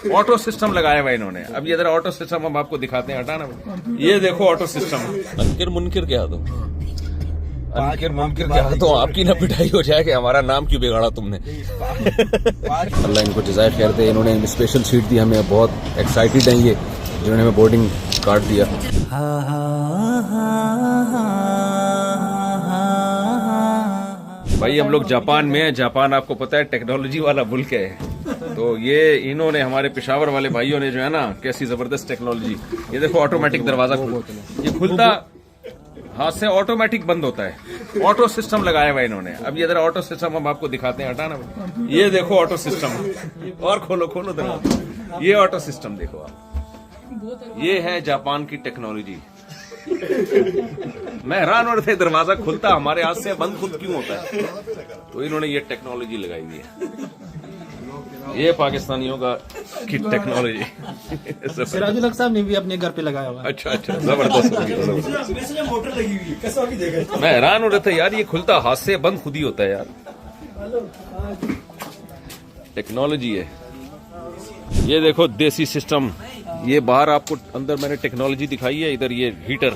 Auto system लगाया हुआ इन्होंने। अब ये जरा ऑटो सिस्टम हम आपको दिखाते हैं, हटाना। ये देखो ऑटो सिस्टम। अंकिर मुनकिर क्या दो, अंकिर मुनकिर क्या तो आपकी ना पिटाई हो जाए कि हमारा नाम क्यों बिगाड़ा तुमने। अल्लाह इनको जज़ाए खैर दे, इन्होंने स्पेशल सीट दी हमें, बहुत एक्साइटेड हैं ये जिन्होंने हमें बोर्डिंग कार्ड दिया। भाई हम लोग जापान में हैं। जापान आपको पता है टेक्नोलॉजी वाला मुल्क है, तो ये इन्होंने हमारे पेशावर वाले भाइयों ने जो है ना, कैसी जबरदस्त टेक्नोलॉजी। ये देखो ऑटोमेटिक दरवाजा ये खुलता हाथ से ऑटोमेटिक बंद होता है। ऑटो सिस्टम लगाया हुआ इन्होंने। अब ये जरा ऑटो सिस्टम हम आपको दिखाते हैं, हटाना। ये देखो ऑटो सिस्टम, और खोलो खोलो दरवाजा। ये ऑटो सिस्टम देखो आप, ये है जापान की टेक्नोलॉजी। मैं हैरान हो रहे थे, दरवाजा खुलता हमारे हाथ से, बंद खुद क्यों होता है। तो इन्होंने ये टेक्नोलॉजी लगाई हुई है, ये पाकिस्तानियों का की टेक्नोलॉजी। सिराजुल हक साहब ने भी अपने घर पे लगाया हुआ। अच्छा अच्छा, जबरदस्त। मोटर लगी हुई है, कैसा भी देगा। मैं हैरान हो रहा था यार, ये खुलता हाथ से, बंद खुद ही होता है यार। टेक्नोलॉजी है। ये देखो देसी सिस्टम। ये बाहर आपको, अंदर मैंने टेक्नोलॉजी दिखाई है, इधर ये हीटर।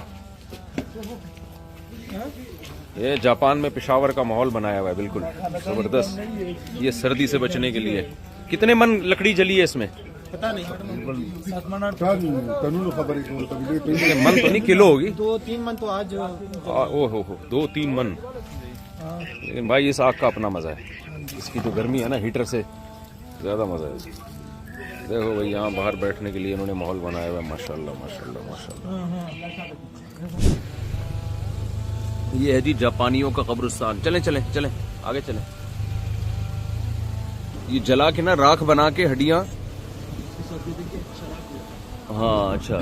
ये जापान में पेशावर का माहौल बनाया हुआ है, बिल्कुल जबरदस्त। ये सर्दी से बचने के लिए। कितने मन लकड़ी जली है इसमें पता नहीं, मन तो नहीं, किलो होगी। 2-3 मन तो आज। ओहो 2-3 मन। लेकिन भाई इस आग का अपना मजा है, इसकी जो गर्मी है ना, हीटर से ज्यादा मजा है इसकी। देखो भाई यहाँ बाहर बैठने के लिए इन्होंने माहौल बनाया हुआ है, माशाल्लाह माशाल्लाह माशाल्लाह। ये है जी जापानियों का कब्रिस्तान। चलें चलें चलें आगे चलें। ये जला के ना राख बना के हड्डियां। हाँ अच्छा,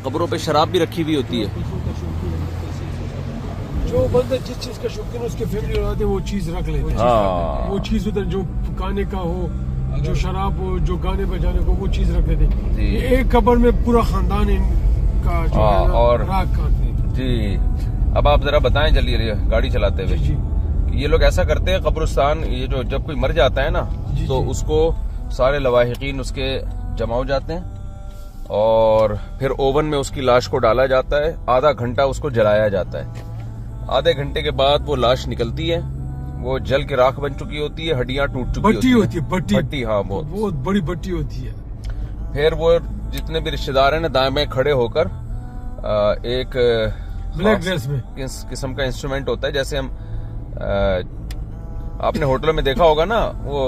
कब्रों पे शराब भी रखी हुई होती है। जो बंदा जिस चीज का शौकीन है उसके फैमिली वाले वो चीज रख लेते हैं। हाँ वो चीज उधर जो गाने का हो, जो शराब हो, जो गाने बजाने को, वो चीज रख देते हैं। एक कब्र में पूरा खानदान इनका जो है ना, और राख खाते हैं जी। अब आप जरा बताएं जल्दी गाड़ी चलाते हुए जी। कि ये लोग ऐसा करते हैं कब्रिस्तान, ये जो जब कोई मर जाता है ना, तो उसको सारे लवाहिकीन उसके जमा हो जाते हैं और फिर ओवन में उसकी लाश को डाला जाता है। आधा घंटा उसको जलाया जाता है। आधे घंटे के बाद वो लाश निकलती है, वो जल के राख बन चुकी होती है, हड्डियां टूट चुकी होती है। भट्टी हाँ, बहुत बड़ी भट्टी होती है। फिर वो जितने भी रिश्तेदार हैं ना, दाएं में खड़े होकर एक ब्लैक ड्रेस में किस किस्म का इंस्ट्रूमेंट होता है, जैसे हम आपने होटलों में देखा होगा ना, वो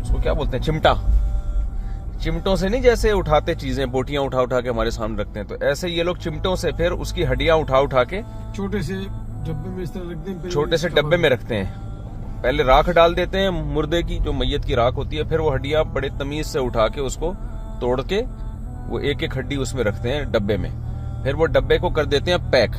उसको क्या बोलते हैं, चिमटा। चिमटों से नहीं जैसे उठाते चीजें, बोटियां उठा उठा के हमारे सामने रखते हैं, तो ऐसे ये लोग चिमटों से फिर उसकी हड्डियां उठा उठा के छोटे से डब्बे में इस तरह रखते हैं। छोटे से डब्बे में रखते हैं। पहले राख डाल देते हैं, मुर्दे की जो मैयत की राख होती है, फिर वो हड्डियां बड़े तमीज से उठा के उसको तोड़ के वो एक एक हड्डी उसमें रखते हैं डब्बे में। फिर वो डब्बे को कर देते हैं पैक।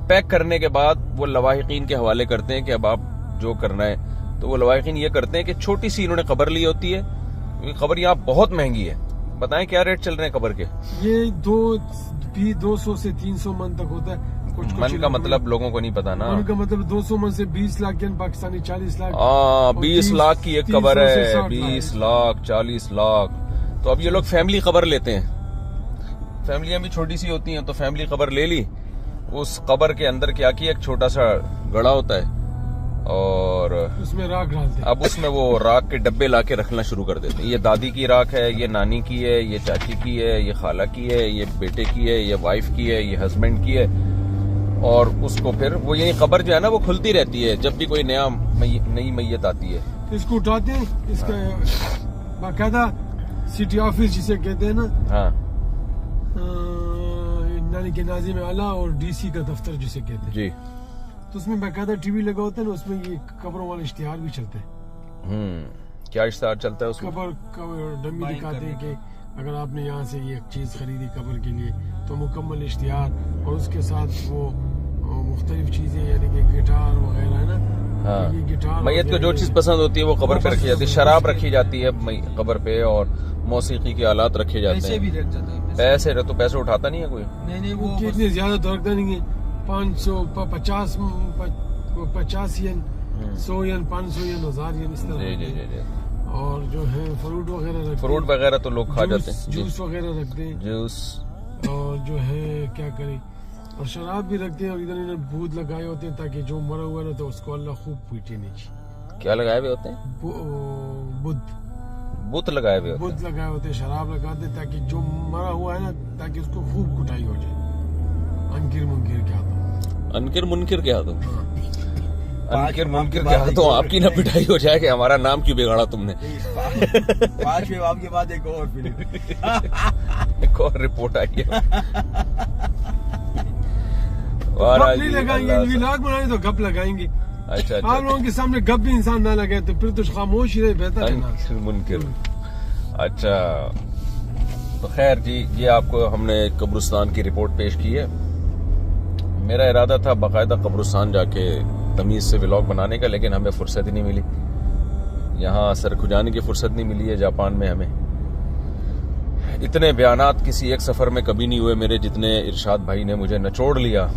पैक करने के बाद वो लवाहिकीन के हवाले करते हैं कि अब आप जो करना है। तो वो लवाहिकीन ये करते हैं कि छोटी सी इन्होंने कब्र ली होती है, क्योंकि कब्र यहाँ बहुत महंगी है। बताएं क्या रेट चल रहे हैं कब्र के? ये 200 से 300 मन तक होता है। कुछ मन का मतलब लोगों को नहीं पता ना। मन का मतलब 200 मन से 20 लाख यानी पाकिस्तानी 40 लाख। 20 लाख की एक कब्र है, 20 लाख 40 लाख। तो अब ये लोग फैमिली कब्र लेते हैं। फैमिलियां भी छोटी सी होती हैं, तो फैमिली कब्र ले ली। उस कब्र के अंदर क्या किया, एक छोटा सा गड़ा होता है और उसमें राख डालते हैं। अब उसमें वो राख के डब्बे लाके रखना शुरू कर देते हैं। ये दादी की राख है, ये नानी की है, ये चाची की है, ये खाला की है, ये बेटे की है, ये वाइफ की है, ये हस्बैंड की है। और उसको फिर वो यही कब्र जो है ना, वो खुलती रहती है जब भी कोई नई मैयत आती है। इसको उठाते हैं, इसका बाकायदा सिटी ऑफिस जिसे कहते हैं ना, हाँ, नानी के नाज़िम आला और डीसी का दफ्तर जिसे कहते हैं जी, तो उसमें बाकायदा टीवी लगा होता है ना, उसमें ये कब्रों वाले इश्तिहार भी चलते हैं। क्या इश्तिहार चलता है उसमें? कब्र डमी दिखाते हैं कि अगर आपने यहाँ से ये चीज खरीदी कब्र के लिए तो मुकम्मल इश्तिहार, और उसके साथ वो मुख्तलिफ चीजें यानी कि गिटार वगैरह है ना। हाँ, ये गिटार मैयत को जो चीज पसंद होती है वो कब्र पे रखी जाती है। शराब रखी जाती है कब्र पे और मौसीकी के आलात रखे जाते हैं। पैसे भी रख जाते हैं। पैसे तो पैसे उठाता नहीं है कोई। नहीं वो कितने ज्यादा तो रखता नहीं है। 550 50 येन, 100 येन, 500 येन, 1000 येन, इस तरह। जी जी जी जी। और जो है फ्रूट वगैरह रखते हैं। फ्रूट वगैरह तो लोग खा जाते हैं। जूस वगैरह रखते हैं। जूस और जो है क्या करें, और शराब भी रखते हैं। और इधर इधर भूत लगाए होते हैं ताकि जो मरा हुआ है ना तो उसको अल्लाह खूब पीटे नीचे। क्या लगाए हुए होते हैं? बुत लगाए हुए होते हैं। बुत लगाए होते हैं, शराब लगाते हैं ताकि जो मरा हुआ है ना ताकि उसको खूब कुटाई हो जाए। अनकिर मुनकिर क्या तो अनकिर मुनकिर क्या तो अनकिर मुनकिर क्या तो आपकी ना पिटाई हो जाए कि हमारा नाम क्यों बिगाड़ा तुमने। 5वें बाब के बाद एक और फिल्म एक और रिपोर्ट आई है। गप नहीं लगाएंगे, व्लॉग बनाएंगे तो गप लगाएंगे। अच्छा आप लोगों के सामने गप भी इंसान ना लगाए तो फिर तो खामोश ही रहे बेहतर है ना। अनकिर मुनकिर। अच्छा तो खैर जी, ये आपको हमने कब्रिस्तान की रिपोर्ट पेश की है। मेरा इरादा था बाकायदा कब्रिस्तान जाके तमीज से व्लॉग बनाने का, लेकिन हमें फुर्सत ही नहीं मिली। यहाँ सर खुजाने की फुर्सत नहीं मिली है जापान में हमें। इतने बयानात किसी एक सफर में कभी नहीं हुए मेरे जितने इरशाद भाई ने मुझे निचोड़ लिया।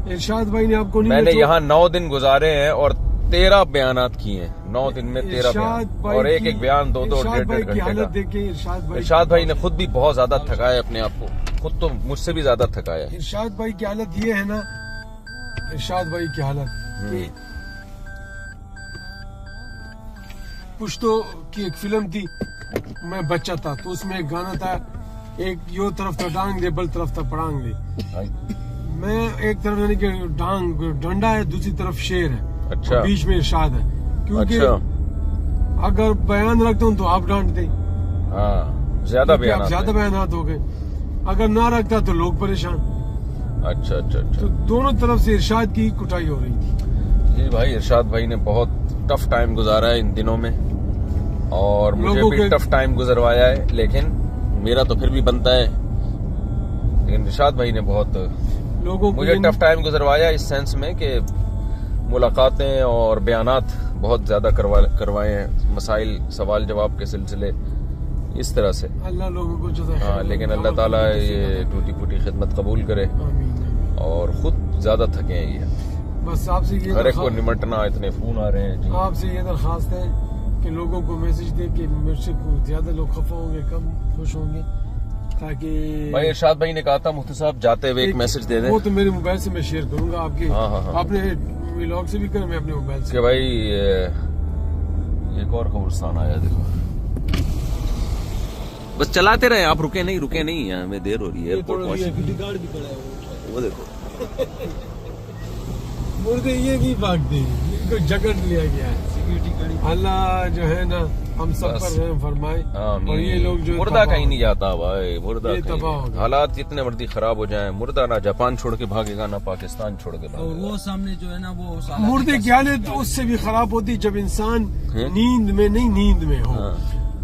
इरशाद भाई ने आपको नहीं मैंने यहाँ 9 दिन गुजारे हैं और 13 बयानात किए हैं। 9 दिन में 13 बयान, और एक एक बयान 2-2 डेढ़ घंटे का। इरशाद भाई ने खुद भी बहुत ज्यादा थकाया अपने आप को, खुद तो मुझसे भी ज्यादा थकाया। इरशाद भाई की हालत ये है ना, इरशाद भाई की हालत कि पुश्तो की एक फिल्म थी, मैं बच्चा था तो उसमें एक गाना था, एक यो तरफ था डांग दे बल तरफ था पड़ांग दे। मैं एक तरफ यानी कि डांग डंडा है, दूसरी तरफ शेर है। अच्छा। बीच में इरशाद है, क्योंकि अच्छा। अगर बयान रखता हूँ तो आप डांटते, ज्यादा बयान, ज्यादा बयानात हो गए। अगर ना रखता तो लोग परेशान। अच्छा अच्छा अच्छा। तो दोनों तरफ से इरशाद की कुटाई हो रही थी। जी भाई, इरशाद भाई ने बहुत टफ टाइम गुजारा है इन दिनों में, और मुझे भी टफ टाइम गुजरवाया है, लेकिन मेरा तो फिर भी बनता है। लेकिन इरशाद भाई ने बहुत लोगों को मुझे टफ टाइम गुजरवाया इस सेंस में कि मुलाकातें और बयानात बहुत ज्यादा करवाए हैं, मसाइल सवाल जवाब के सिलसिले इस तरह से। अल्लाह लोगों को जो लेकिन अल्लाह ताला ये टूटी फूटी खिदमत कबूल करे। और खुद ज्यादा थके हैं ये, बस आपसे ये हर एक को निमटना, इतने फोन आ रहे हैं जी। आपसे ये दरखास्त है कि लोगों को मैसेज दे कि मेरे से ज्यादा लोग खफा होंगे, कम खुश होंगे, ताकि भाई इरशाद भाई ने कहा था मुफ्ती साहब जाते हुए एक मैसेज दे दें। वो तो मेरे मोबाइल से मैं शेयर करूंगा आपके। हाँ। आपने व्लॉग से भी कर, मैं अपने मोबाइल से कि भाई एक और कब्रिस्तान आया, देखो बस चलाते रहे आप, रुके नहीं हमें देर हो रही है। वो देखो मुर्दे ये नहीं भागते, इनको जकड़ लिया गया है। अल्लाह जो है ना हम सब पर रहम फरमाए। और ये लोग जो मुर्दा कहीं नहीं जाता भाई, मुर्दा तबाह हो गया। हालात जितने मर्जी खराब हो जाएं, मुर्दा ना जापान छोड़ के भागेगा ना पाकिस्तान छोड़ के भागेगा। वो सामने जो है ना वो मुर्दे की हालत तो उससे भी खराब होती जब इंसान नींद में हो,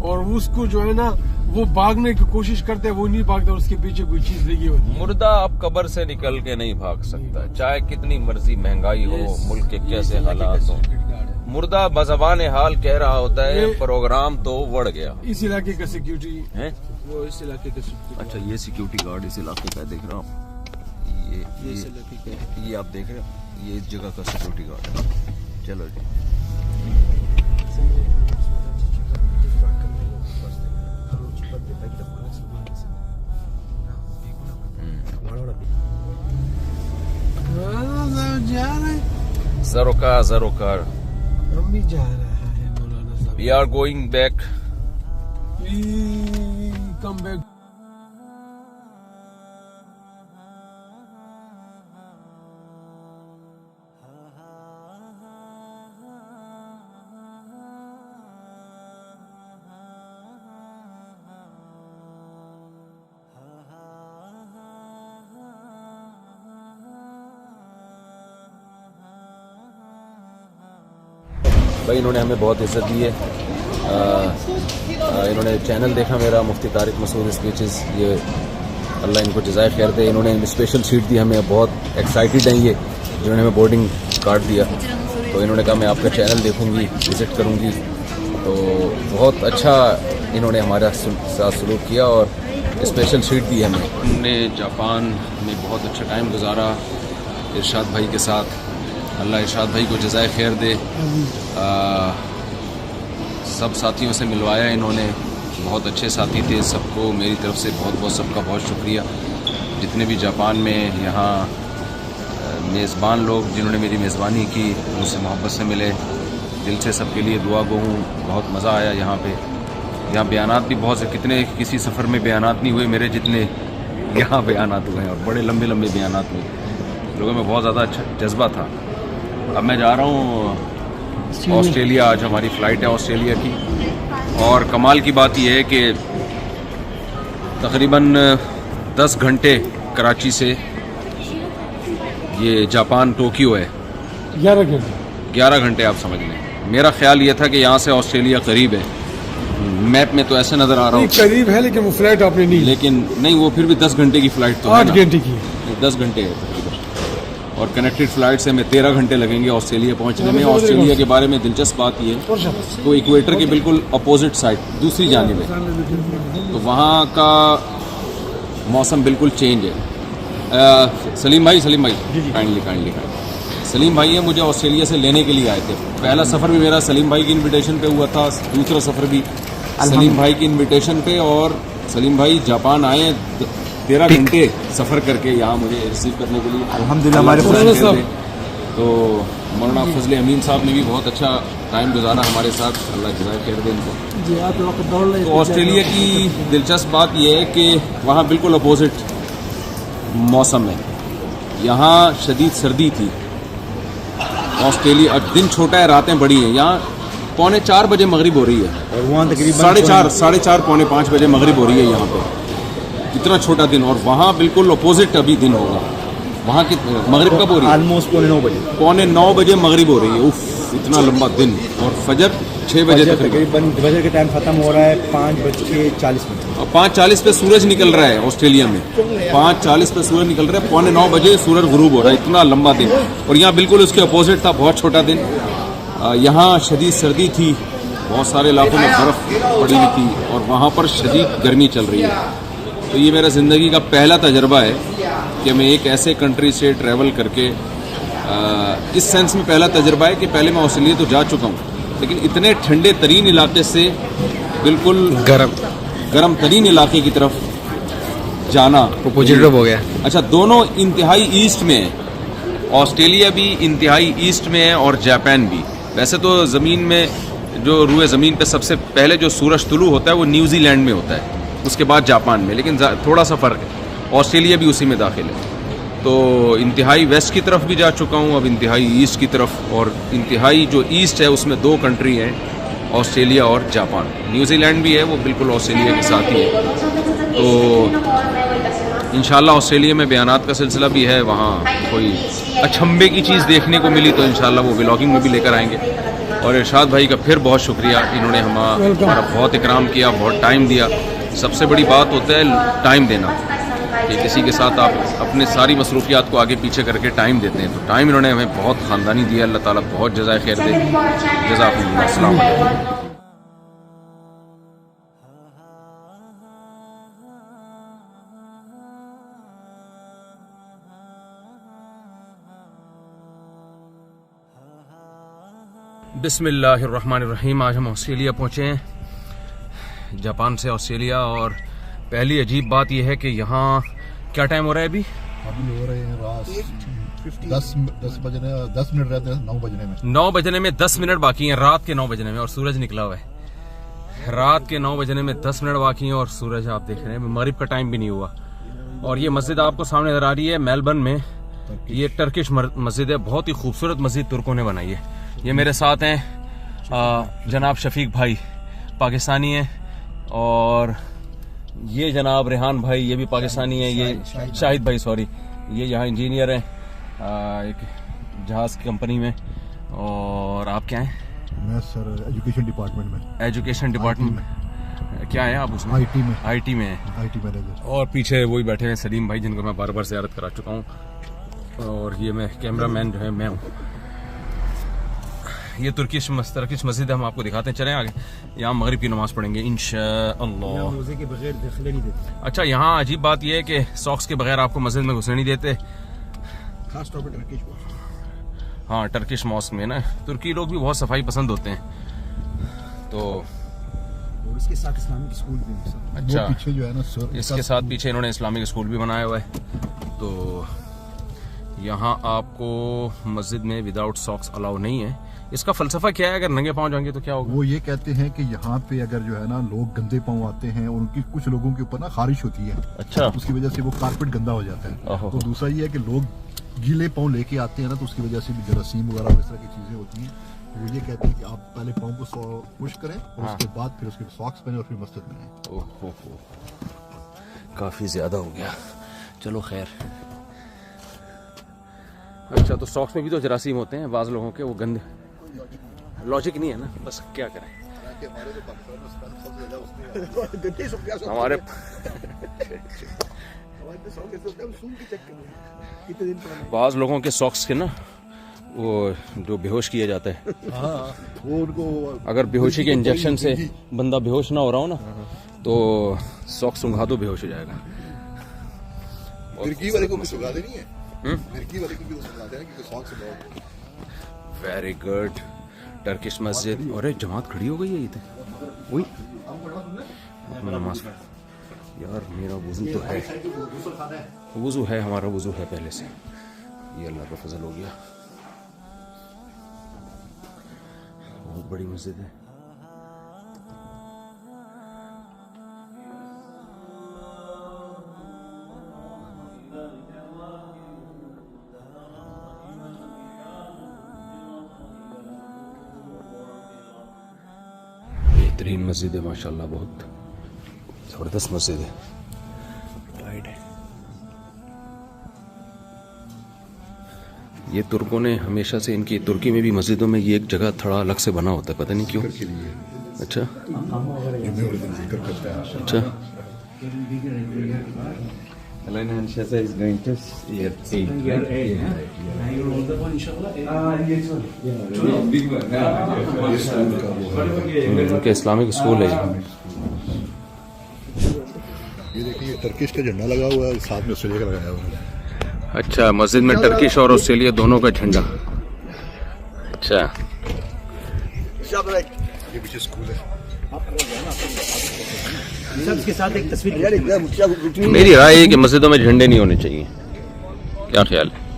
और उसको जो है ना वो भागने की कोशिश करते हैं, वो नहीं भागता, उसके पीछे कोई चीज लगी होती है। मुर्दा अब कब्र से निकल के नहीं भाग सकता, चाहे कितनी मर्जी महंगाई हो, मुल्क के कैसे हालात हो। मुर्दा बज़बान हाल कह रहा होता है प्रोग्राम तो बढ़ गया। इस इलाके का सिक्योरिटी है, वो इस इलाके का सिक्योरिटी। अच्छा ये सिक्योरिटी गार्ड इस इलाके का देख रहा हूँ, ये आप देख रहे हो, ये इस जगह का सिक्योरिटी गार्ड है। चलो जी, Zaroka. हम भी जा रहे हैं मौलाना साहब। We are going back. We come back. भाई इन्होंने हमें बहुत इज्जत दी है। इन्होंने चैनल देखा मेरा, मुफ्ती तारिक मसूद स्पीचेस, ये अल्लाह इनको जज़ाए खैर दे। इन्होंने स्पेशल सीट दी हमें, बहुत एक्साइटेड हैं ये, जिन्होंने हमें बोर्डिंग कार्ड दिया। तो इन्होंने कहा मैं आपका चैनल देखूंगी, विज़िट करूंगी। तो बहुत अच्छा इन्होंने हमारे साथ सलूक किया और स्पेशल सीट दी हमें। हमने जापान में बहुत अच्छा टाइम गुजारा इरशाद भाई के साथ। अल्लाह इरशाद भाई को जज़ाए खैर दे। सब साथियों से मिलवाया इन्होंने, बहुत अच्छे साथी थे। सबको मेरी तरफ से बहुत सबका बहुत शुक्रिया। जितने भी जापान में यहाँ मेज़बान लोग जिन्होंने मेरी मेज़बानी की, मुझसे मोहब्बत से मिले, दिल से सबके लिए दुआ गो हूँ। बहुत मज़ा आया यहाँ पे। यहाँ बयानात भी बहुत से, कितने किसी सफ़र में बयानात नहीं हुए मेरे जितने यहाँ बयानात हुए हैं, और बड़े लंबे लंबे बयानात हुए। लोगों में बहुत ज़्यादा अच्छा जज्बा था। अब मैं जा रहा हूँ ऑस्ट्रेलिया। आज हमारी फ़्लाइट है ऑस्ट्रेलिया की, और कमाल की बात यह है कि तकरीबन 10 घंटे कराची से ये जापान टोक्यो है, 11 घंटे आप समझ लें। मेरा ख्याल ये था कि यहाँ से ऑस्ट्रेलिया करीब है, मैप में तो ऐसे नज़र आ रहा हूँ करीब है, लेकिन वो फ्लाइट आपने नहीं, लेकिन नहीं, वो फिर भी 10 घंटे की फ़्लाइट तो 8 घंटे की, 10 घंटे है तकरीबन। और कनेक्टेड फ़्लाइट से हमें 13 घंटे लगेंगे ऑस्ट्रेलिया पहुँचने में। ऑस्ट्रेलिया के बारे में दिलचस्प बात ये है, तो इक्वेटर के बिल्कुल अपोजिट साइड, दूसरी जानिब है, तो वहाँ का मौसम बिल्कुल चेंज है। सलीम भाई काइंडली सलीम भाई है, मुझे ऑस्ट्रेलिया से लेने के लिए आए थे। पहला सफ़र भी मेरा सलीम भाई की इनविटेशन पे हुआ था, दूसरा सफ़र भी सलीम भाई की इनविटेशन पे, और सलीम भाई जापान आए 13 घंटे सफ़र करके यहाँ मुझे रिसीव करने के लिए अल्हम्दुलिल्लाह हमारे पास। तो मौलाना फजल अमीन साहब ने भी बहुत अच्छा टाइम गुजारा हमारे साथ, अल्लाह जज़ाए खैर दे इनको। तो ऑस्ट्रेलिया की दिलचस्प बात यह है कि वहाँ बिल्कुल अपोजिट मौसम है। यहाँ शदीद सर्दी थी ऑस्ट्रेलिया, अब दिन छोटा है, रातें बड़ी हैं। यहाँ 4:45 बजे मगरिब हो रही है, और वहाँ तकरीबन 4:30 पौने 5 बजे मगरिब हो रही है यहाँ पे। इतना छोटा दिन, और वहाँ बिल्कुल अपोजिट अभी दिन होगा। वहाँ की मगरिब कब हो रही है? ऑलमोस्ट पौने 9 बजे मगरिब हो रही है। उफ, इतना लंबा दिन, और फजर 6 बजे तकरीबन फजर का टाइम खत्म हो रहा है 5:40 और 5:40 पे सूरज निकल रहा है ऑस्ट्रेलिया में। 5:40 पे सूरज निकल रहा है, पौने 9 बजे सूरज गुरूब हो रहा है। इतना लंबा दिन, और यहाँ बिल्कुल उसके अपोजिट था, बहुत छोटा दिन। यहाँ शदीद सर्दी थी, बहुत सारे इलाकों में बर्फ़ पड़ी हुई थी, और वहाँ पर शदीद गर्मी चल रही है। तो ये मेरा ज़िंदगी का पहला तजर्बा है कि मैं एक ऐसे कंट्री से ट्रैवल करके, इस सेंस में पहला तजर्बा है कि पहले मैं ऑस्ट्रेलिया तो जा चुका हूँ, लेकिन इतने ठंडे तरीन इलाके से बिल्कुल गर्म तरीन इलाके की तरफ जाना पॉजिटिव हो गया। अच्छा, दोनों इंतहाई ईस्ट में है, ऑस्ट्रेलिया भी इंतहाई ईस्ट में है और जापान भी। वैसे तो ज़मीन में, जो रूए ज़मीन पे सबसे पहले जो सूरज तुलू होता है वो न्यूजीलैंड में होता है, उसके बाद जापान में, लेकिन थोड़ा सा फ़र्क है। ऑस्ट्रेलिया भी उसी में दाखिल है। तो इंतहाई वेस्ट की तरफ भी जा चुका हूँ, अब इंतहाई ईस्ट की तरफ, और इंतहाई जो ईस्ट है उसमें 2 कंट्री हैं, ऑस्ट्रेलिया और जापान। न्यूजीलैंड भी है, वो बिल्कुल ऑस्ट्रेलिया के साथ ही है। तो इंशाल्लाह ऑस्ट्रेलिया में बयानात का सिलसिला भी है, वहाँ कोई अचंभे की चीज़ देखने को मिली तो इंशाल्लाह वो व्लॉगिंग में भी लेकर आएंगे। और इरशाद भाई का फिर बहुत शुक्रिया, इन्होंने हमारा बहुत इकराम किया, बहुत टाइम दिया। सबसे बड़ी बात होता है टाइम देना, कि किसी के साथ आप अपने सारी मसरूफियात को आगे पीछे करके टाइम देते हैं, तो टाइम इन्होंने हमें बहुत ख़ानदानी दिया। अल्लाह ताला बहुत जज़ाए खैर दे। जज़ाकुमुल्लाह। अस्सलाम वालेकुम। बिस्मिल्लाहिर्रहमानिर्रहीम। आज हम ऑस्ट्रेलिया पहुँचे हैं, जापान से ऑस्ट्रेलिया। और पहली अजीब बात यह है कि यहाँ क्या टाइम हो रहा है अभी हो रहे हैं रात 10 मिनट रहते हैं 9 बजने में। 9 बजने में 10 मिनट बाकी हैं, रात के 9 बजने में, और सूरज निकला हुआ है। रात के 9 बजने में 10 मिनट बाकी हैं, और सूरज आप देख रहे हैं, मगरिब का टाइम भी नहीं हुआ। और ये मस्जिद आपको सामने नजर आ रही है मेलबर्न में, ये टर्किश मस्जिद है, बहुत ही खूबसूरत मस्जिद तुर्कों ने बनाई है। ये मेरे साथ हैं जनाब शफीक भाई, पाकिस्तानी हैं, और ये जनाब रेहान भाई, ये भी पाकिस्तानी है। ये शाहिद भाई, सॉरी, ये यहाँ इंजीनियर हैं एक जहाज़ की कंपनी में। और आप क्या हैं? मैं सर एजुकेशन डिपार्टमेंट में। एजुकेशन डिपार्टमेंट क्या है आप उसमें? आईटी में। आईटी में है, आईटी मैनेजर। और पीछे वही बैठे हैं सलीम भाई, जिनको मैं बार बार ज़ियारत करा चुका हूँ। और ये मैं कैमरामैन जो है मैं हूँ। ये तुर्किश मस्जिद हम आपको दिखाते हैं, चलें आगे। यहाँ मगरिब की नमाज़ पढ़ेंगे इंशाअल्लाह। अच्छा, यहाँ अजीब बात यह है कि सॉक्स के बगैर आपको मस्जिद में घुसने नहीं देते, खास तौर पर टर्किश। हाँ, टर्किश मॉस्क में ना, तुर्की लोग भी बहुत सफाई पसंद होते हैं। तो और इसके साथ इस्लामिक स्कूल भी है सर। अच्छा, वो पीछे जो है ना सर, इसके साथ पीछे इन्होंने इस्लामिक स्कूल भी बनाया हुआ है। तो यहाँ आपको मस्जिद में विदाउट सॉक्स अलाउ नहीं है। इसका फलसफा क्या है, अगर नंगे पाँव जाएंगे तो क्या होगा? वो ये कहते हैं कि यहाँ पे अगर जो है ना लोग गंदे पाँव आते हैं और उनकी कुछ लोगों के ऊपर ना खारिश होती है, अच्छा, उसकी वजह से वो कारपेट गंदा हो जाता है। तो दूसरा ये है कि लोग गीले पाँव लेके आते हैं ना, तो उसकी वजह से भी जरासीम वगैरह इस तरह की चीजें होती हैं। वो ये कहते हैं कि आप पहले पाँव को पुश करें और उसके बाद फिर उसके सॉक्स पहने और फिर मस्जिद में आए। ओहो, काफी ज्यादा हो गया। चलो खैर। अच्छा, तो सॉक्स में भी तो जरासीम होते हैं बाज लोगों के, वो गंदे। लॉजिक नहीं है ना, बस क्या करें हमारे बाज लोगों के सॉक्स के ना, वो जो बेहोश किया जाता है, वो उनको अगर बेहोशी के इंजेक्शन से बंदा बेहोश ना हो रहा हो ना, तो सॉक्स सुंघा दो बेहोश हो जाएगा। मिर्गी वाले को कुछ सुगा देनी है, मिर्गी वाले को भी तो सुगा देना क्योंकि सॉक्स लगाओ। Very good. टर्किश मस्जिद। अरे जमात खड़ी हो गई है इधर। वही नमाज यार, मेरा वुजू तो है, वुजू है, हमारा वुजू है पहले से। ये अल्लाह का फजल हो गया। बहुत बड़ी मस्जिद है। बेहतरीन मस्जिद है माशाल्लाह, बहुत जबरदस्त मस्जिद है। ये तुर्कों ने हमेशा से, इनकी तुर्की में भी मस्जिदों में ये एक जगह थोड़ा अलग से बना होता है, पता नहीं क्यों। अच्छा अच्छा। उनके इस्लामिक स्कूल है। ये देखिए टर्किश का झंडा लगा हुआ है, साथ में ऑस्ट्रेलिया का लगाया हुआ है। अच्छा, मस्जिद में टर्किश और ऑस्ट्रेलिया दोनों का झंडा। अच्छा, ये पीछे स्कूल है। सबके साथ एक तस्वीर। मेरी राय है कि मस्जिदों में झंडे नहीं होने चाहिए। क्या ख्याल है?